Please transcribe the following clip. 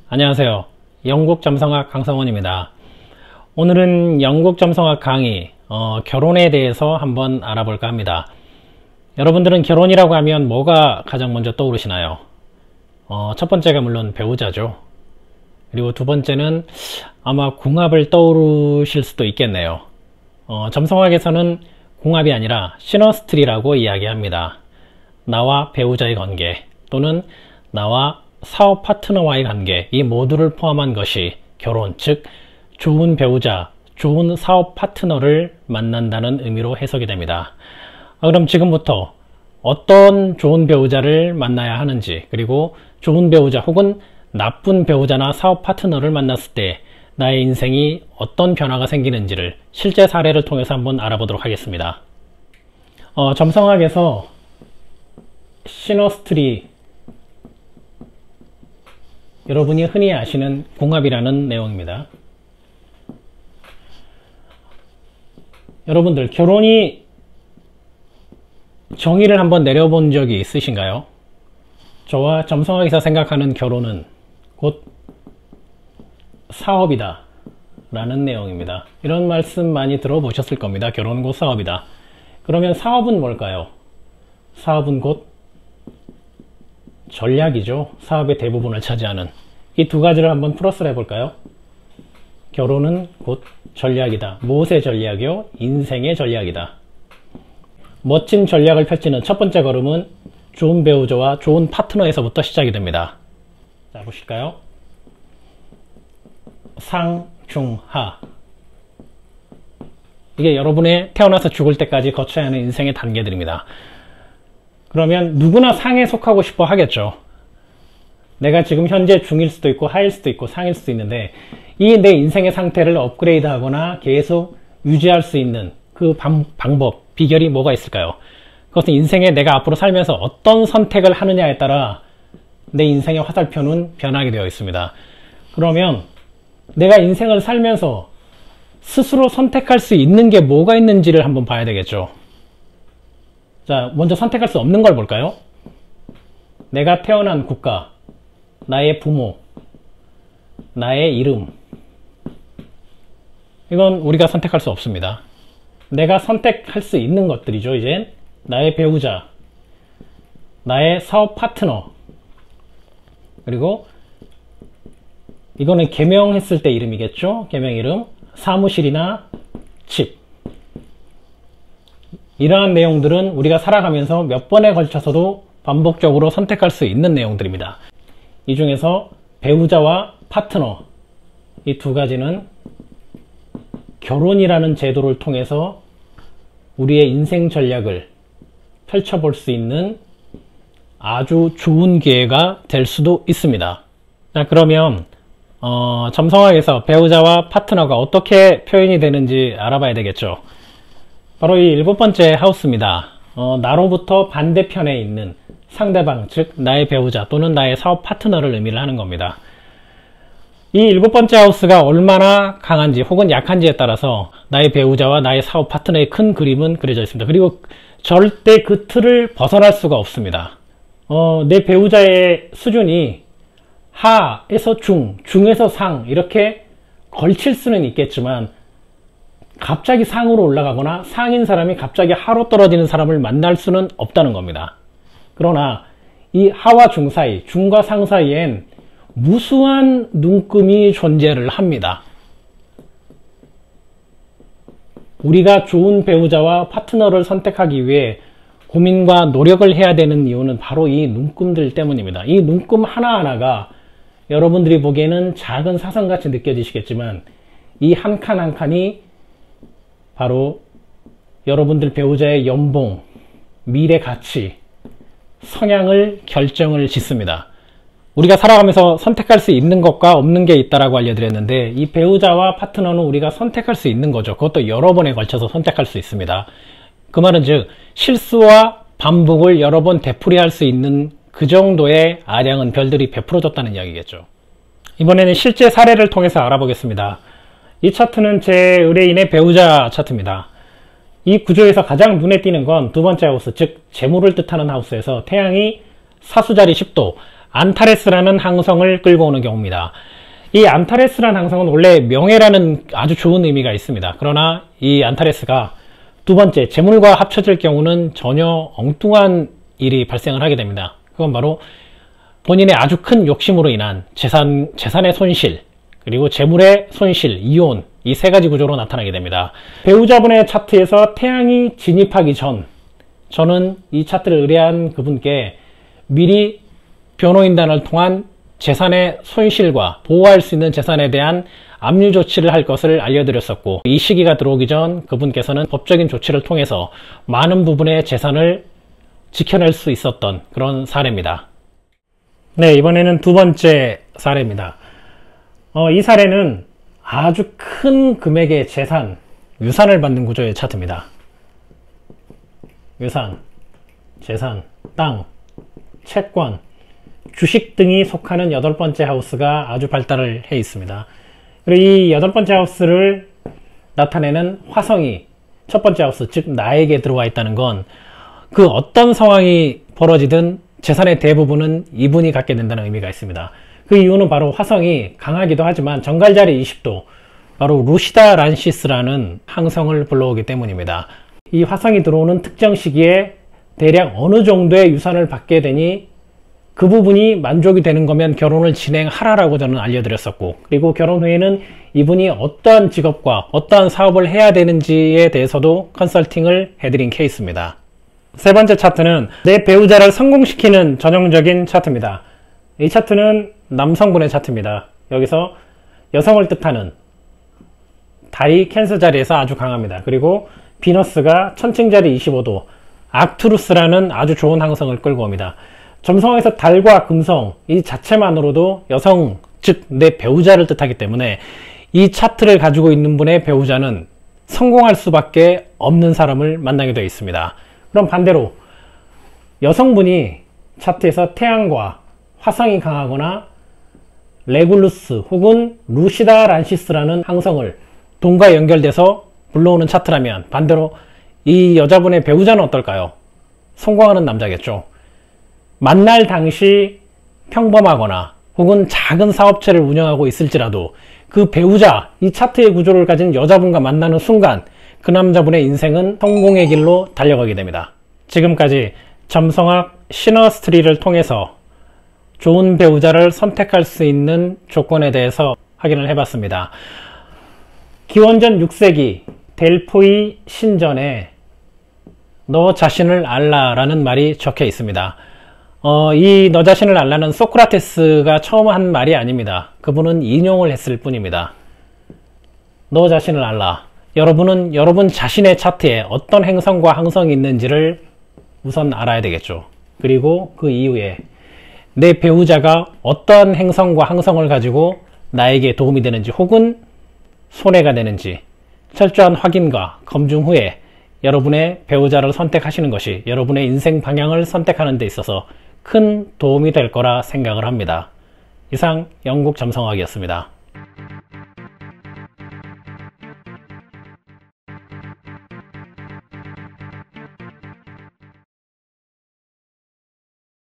안녕하세요. 영국 점성학 강성원입니다. 오늘은 영국 점성학 강의 결혼에 대해서 한번 알아볼까 합니다. 여러분들은 결혼이라고 하면 뭐가 가장 먼저 떠오르시나요? 첫 번째가 물론 배우자죠. 그리고 두 번째는 아마 궁합을 떠오르실 수도 있겠네요. 점성학에서는 궁합이 아니라 시너스트리라고 이야기합니다. 나와 배우자의 관계 또는 나와 사업 파트너와의 관계, 이 모두를 포함한 것이 결혼, 즉 좋은 배우자, 좋은 사업 파트너를 만난다는 의미로 해석이 됩니다. 그럼 지금부터 어떤 좋은 배우자를 만나야 하는지, 그리고 좋은 배우자 혹은 나쁜 배우자나 사업 파트너를 만났을 때 나의 인생이 어떤 변화가 생기는지를 실제 사례를 통해서 한번 알아보도록 하겠습니다. 점성학에서 시너스트리, 여러분이 흔히 아시는 궁합이라는 내용입니다. 여러분들 결혼이 정의를 한번 내려본 적이 있으신가요? 저와 점성학에서 생각하는 결혼은 곧 사업이다 라는 내용입니다. 이런 말씀 많이 들어보셨을 겁니다. 결혼은 곧 사업이다. 그러면 사업은 뭘까요? 사업은 곧 전략이죠. 사업의 대부분을 차지하는. 이 두 가지를 한번 플러스를 해볼까요? 결혼은 곧 전략이다. 무엇의 전략이요? 인생의 전략이다. 멋진 전략을 펼치는 첫 번째 걸음은 좋은 배우자와 좋은 파트너에서부터 시작이 됩니다. 자, 보실까요? 상, 중, 하. 이게 여러분의 태어나서 죽을 때까지 거쳐야 하는 인생의 단계들입니다. 그러면 누구나 상에 속하고 싶어 하겠죠. 내가 지금 현재 중일 수도 있고 하일 수도 있고 상일 수도 있는데 이 내 인생의 상태를 업그레이드 하거나 계속 유지할 수 있는 그 방법, 비결이 뭐가 있을까요? 그것은 인생에 내가 앞으로 살면서 어떤 선택을 하느냐에 따라 내 인생의 화살표는 변하게 되어 있습니다. 그러면 내가 인생을 살면서 스스로 선택할 수 있는 게 뭐가 있는지를 한번 봐야 되겠죠. 자, 먼저 선택할 수 없는 걸 볼까요? 내가 태어난 국가, 나의 부모, 나의 이름. 이건 우리가 선택할 수 없습니다. 내가 선택할 수 있는 것들이죠. 이젠 나의 배우자, 나의 사업 파트너, 그리고 이거는 개명했을 때 이름이겠죠. 개명 이름, 사무실이나 집. 이러한 내용들은 우리가 살아가면서 몇 번에 걸쳐서도 반복적으로 선택할 수 있는 내용들입니다. 이 중에서 배우자와 파트너, 이 두 가지는 결혼이라는 제도를 통해서 우리의 인생 전략을 펼쳐볼 수 있는 아주 좋은 기회가 될 수도 있습니다. 자, 그러면 점성학에서 배우자와 파트너가 어떻게 표현이 되는지 알아봐야 되겠죠. 바로 이 7번째 하우스입니다. 나로부터 반대편에 있는 상대방, 즉 나의 배우자 또는 나의 사업 파트너를 의미를 하는 겁니다. 이 7번째 하우스가 얼마나 강한지 혹은 약한지에 따라서 나의 배우자와 나의 사업 파트너의 큰 그림은 그려져 있습니다. 그리고 절대 그 틀을 벗어날 수가 없습니다. 내 배우자의 수준이 하에서 중, 중에서 상 이렇게 걸칠 수는 있겠지만 갑자기 상으로 올라가거나 상인 사람이 갑자기 하로 떨어지는 사람을 만날 수는 없다는 겁니다. 그러나 이 하와 중 사이, 중과 상 사이엔 무수한 눈금이 존재를 합니다. 우리가 좋은 배우자와 파트너를 선택하기 위해 고민과 노력을 해야 되는 이유는 바로 이 눈금들 때문입니다. 이 눈금 하나하나가 여러분들이 보기에는 작은 사선같이 느껴지시겠지만 이 한 칸 한 칸이 바로 여러분들 배우자의 연봉, 미래 가치, 성향을 결정을 짓습니다. 우리가 살아가면서 선택할 수 있는 것과 없는 게 있다라고 알려드렸는데 이 배우자와 파트너는 우리가 선택할 수 있는 거죠. 그것도 여러 번에 걸쳐서 선택할 수 있습니다. 그 말은 즉 실수와 반복을 여러 번 되풀이할 수 있는 그 정도의 아량은 별들이 베풀어줬다는 이야기겠죠. 이번에는 실제 사례를 통해서 알아보겠습니다. 이 차트는 제 의뢰인의 배우자 차트입니다. 이 구조에서 가장 눈에 띄는 건 두 번째 하우스, 즉 재물을 뜻하는 하우스에서 태양이 사수자리 10도, 안타레스라는 항성을 끌고 오는 경우입니다. 이 안타레스라는 항성은 원래 명예라는 아주 좋은 의미가 있습니다. 그러나 이 안타레스가 두 번째 재물과 합쳐질 경우는 전혀 엉뚱한 일이 발생을 하게 됩니다. 그건 바로 본인의 아주 큰 욕심으로 인한 재산의 손실, 그리고 재물의 손실, 이혼, 이 세 가지 구조로 나타나게 됩니다. 배우자분의 차트에서 태양이 진입하기 전, 저는 이 차트를 의뢰한 그분께 미리 변호인단을 통한 재산의 손실과 보호할 수 있는 재산에 대한 압류 조치를 할 것을 알려드렸었고, 이 시기가 들어오기 전 그분께서는 법적인 조치를 통해서 많은 부분의 재산을 지켜낼 수 있었던 그런 사례입니다. 네, 이번에는 두 번째 사례입니다. 이 사례는 아주 큰 금액의 재산, 유산을 받는 구조의 차트입니다. 유산, 재산, 땅, 채권, 주식 등이 속하는 8번째 하우스가 아주 발달을 해 있습니다. 그리고 이 8번째 하우스를 나타내는 화성이 첫 번째 하우스, 즉 나에게 들어와 있다는 건 그 어떤 상황이 벌어지든 재산의 대부분은 이분이 갖게 된다는 의미가 있습니다. 그 이유는 바로 화성이 강하기도 하지만 정갈자리 20도, 바로 루시다 란시스라는 항성을 불러오기 때문입니다. 이 화성이 들어오는 특정 시기에 대략 어느 정도의 유산을 받게 되니 그 부분이 만족이 되는 거면 결혼을 진행하라라고 저는 알려드렸었고, 그리고 결혼 후에는 이분이 어떠한 직업과 어떠한 사업을 해야 되는지에 대해서도 컨설팅을 해드린 케이스입니다. 세 번째 차트는 내 배우자를 성공시키는 전형적인 차트입니다. 이 차트는 남성분의 차트입니다. 여기서 여성을 뜻하는 달이 캔서 자리에서 아주 강합니다. 그리고 비너스가 천칭자리 25도, 악투루스라는 아주 좋은 항성을 끌고 옵니다. 점성에서 달과 금성 이 자체만으로도 여성, 즉 내 배우자를 뜻하기 때문에 이 차트를 가지고 있는 분의 배우자는 성공할 수밖에 없는 사람을 만나게 되어 있습니다. 그럼 반대로 여성분이 차트에서 태양과 화성이 강하거나 레굴루스 혹은 루시다 란시스라는 항성을 돈과 연결돼서 불러오는 차트라면 반대로 이 여자분의 배우자는 어떨까요? 성공하는 남자겠죠. 만날 당시 평범하거나 혹은 작은 사업체를 운영하고 있을지라도 그 배우자, 이 차트의 구조를 가진 여자분과 만나는 순간 그 남자분의 인생은 성공의 길로 달려가게 됩니다. 지금까지 점성학 시너스트리를 통해서 좋은 배우자를 선택할 수 있는 조건에 대해서 확인을 해봤습니다. 기원전 6세기 델포이 신전에 너 자신을 알라라는 말이 적혀 있습니다. 이 너 자신을 알라는 소크라테스가 처음 한 말이 아닙니다. 그분은 인용을 했을 뿐입니다. 너 자신을 알라. 여러분은 여러분 자신의 차트에 어떤 행성과 항성이 있는지를 우선 알아야 되겠죠. 그리고 그 이후에 내 배우자가 어떠한 행성과 항성을 가지고 나에게 도움이 되는지 혹은 손해가 되는지 철저한 확인과 검증 후에 여러분의 배우자를 선택하시는 것이 여러분의 인생 방향을 선택하는 데 있어서 큰 도움이 될 거라 생각을 합니다. 이상 영국 점성학이었습니다.